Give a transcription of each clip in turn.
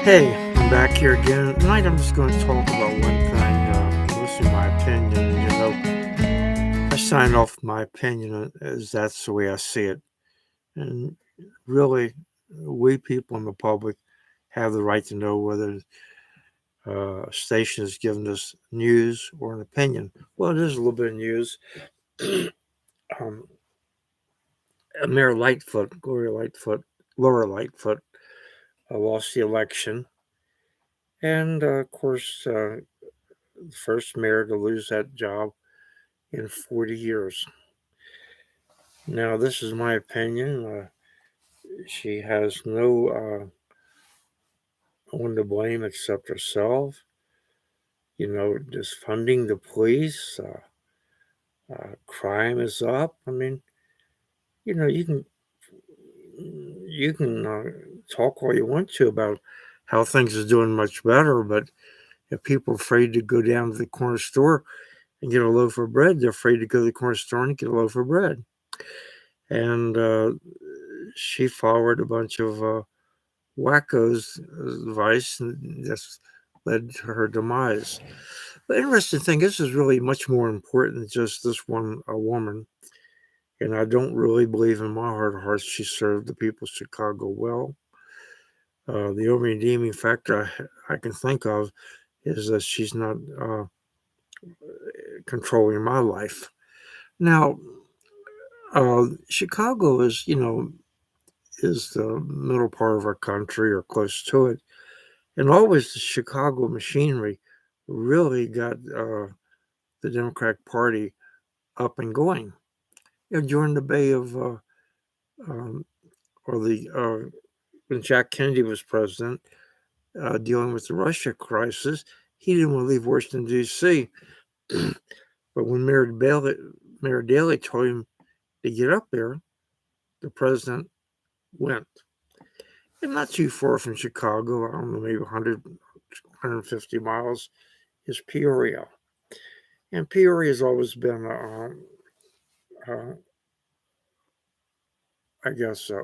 Hey, I'm back here again. Tonight I'm just going to talk about one thing, mostly my opinion. I sign off my opinion as that's the way I see it. And really, we people in the public have the right to know whether a station is giving us news or an opinion. Well, it is a little bit of news. um, Mayor Lightfoot, Laura Lightfoot, lost the election. And of course, the first mayor to lose that job in 40 years. Now, this is my opinion. She has no one to blame except herself. Just funding the police. Crime is up. I mean, you know, you can you can talk all you want to about how things are doing much better, but if people are afraid to go down to the corner store and get a loaf of bread, they're afraid to go to the corner store and get a loaf of bread. And she followed a bunch of wacko's advice, and that's led to her demise. The interesting thing, this is really much more important than just this one woman. And I don't really believe in my heart of hearts she served the people of Chicago well. The only redeeming factor I can think of is that she's not controlling my life. Now, Chicago is the middle part of our country or close to it. And always the Chicago machinery really got the Democratic Party up and going. During the Bay of, um, or the when Jack Kennedy was president, dealing with the Russia crisis, he didn't want to leave Washington D.C. But when Mayor Daley told him to get up there, the president went. And not too far from Chicago, I don't know, maybe 150 miles, is Peoria. And Peoria has always been, I guess, a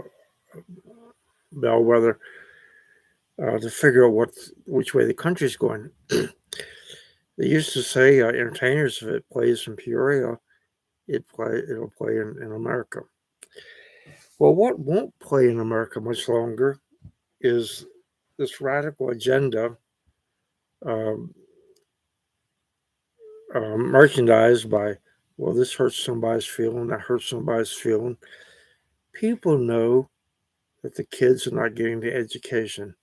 bellwether to figure out which way the country's going. They used to say, entertainers, if it plays in Peoria, it'll play in America. Well, what won't play in America much longer is this radical agenda um, merchandised by, well, this hurts somebody's feeling, that hurts somebody's feeling. People know that the kids are not getting the education.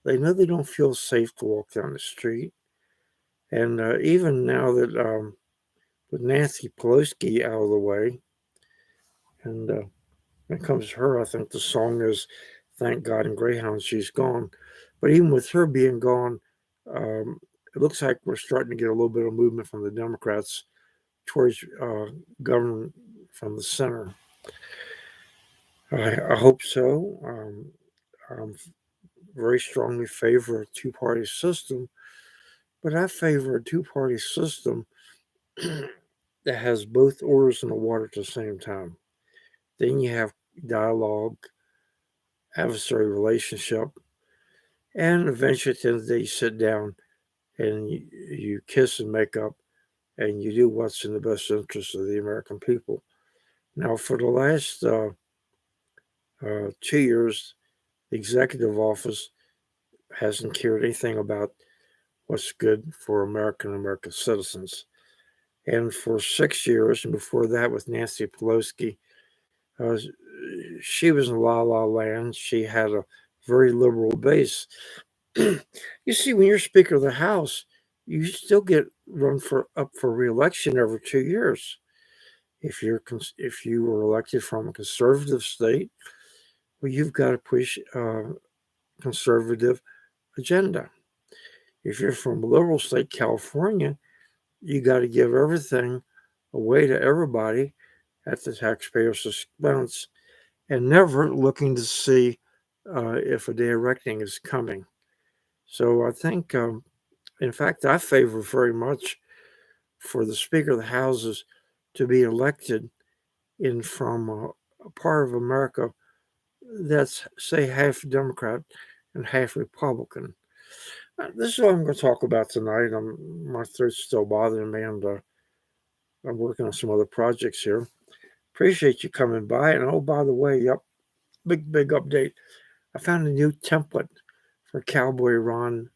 They know they don't feel safe to walk down the street. And even now that with Nancy Pelosi out of the way, and when it comes to her, I think the song is "Thank God and Greyhound She's Gone." But even with her being gone, um, it looks like we're starting to get a little bit of movement from the Democrats towards government from the center. I hope so. I'm very strongly favor a two-party system, but I favor a two-party system that has both oars in the water at the same time. Then you have dialogue, adversary relationship, and eventually at the end of the day, you sit down and you kiss and make up and you do what's in the best interest of the American people. Now, for the last 2 years, the executive office hasn't cared anything about what's good for American citizens. And for 6 years, and before that with Nancy Pelosi, uh, she was in la la land. She had a very liberal base. You see, when you're Speaker of the House, you still get run up for reelection every 2 years. If you were elected from a conservative state, well, you've got to push conservative agenda. If you're from a liberal state, California, you got to give everything away to everybody at the taxpayer's expense and never looking to see if a day of reckoning is coming. So I think, in fact, I favor very much for the Speaker of the Houses to be elected in from a part of America that's, say, half Democrat and half Republican. This is what I'm going to talk about tonight. My throat's still bothering me, and I'm working on some other projects here. Appreciate you coming by. And oh, by the way, yep, big update. I found a new template for cowboyron.com.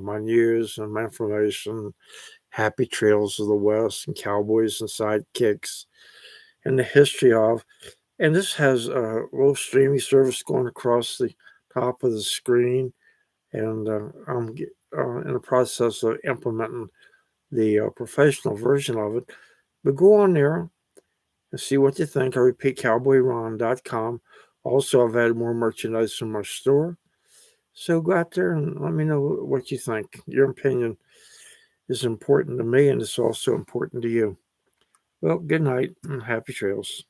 My news and my information, happy trails of the West, and cowboys and sidekicks, and the history of. And this has a little streaming service going across the top of the screen. And I'm in the process of implementing the professional version of it. But go on there and see what you think. I repeat, cowboyron.com. Also, I've added more merchandise from my store. So go out there and let me know what you think. Your opinion is important to me, and it's also important to you. Well, good night and happy trails.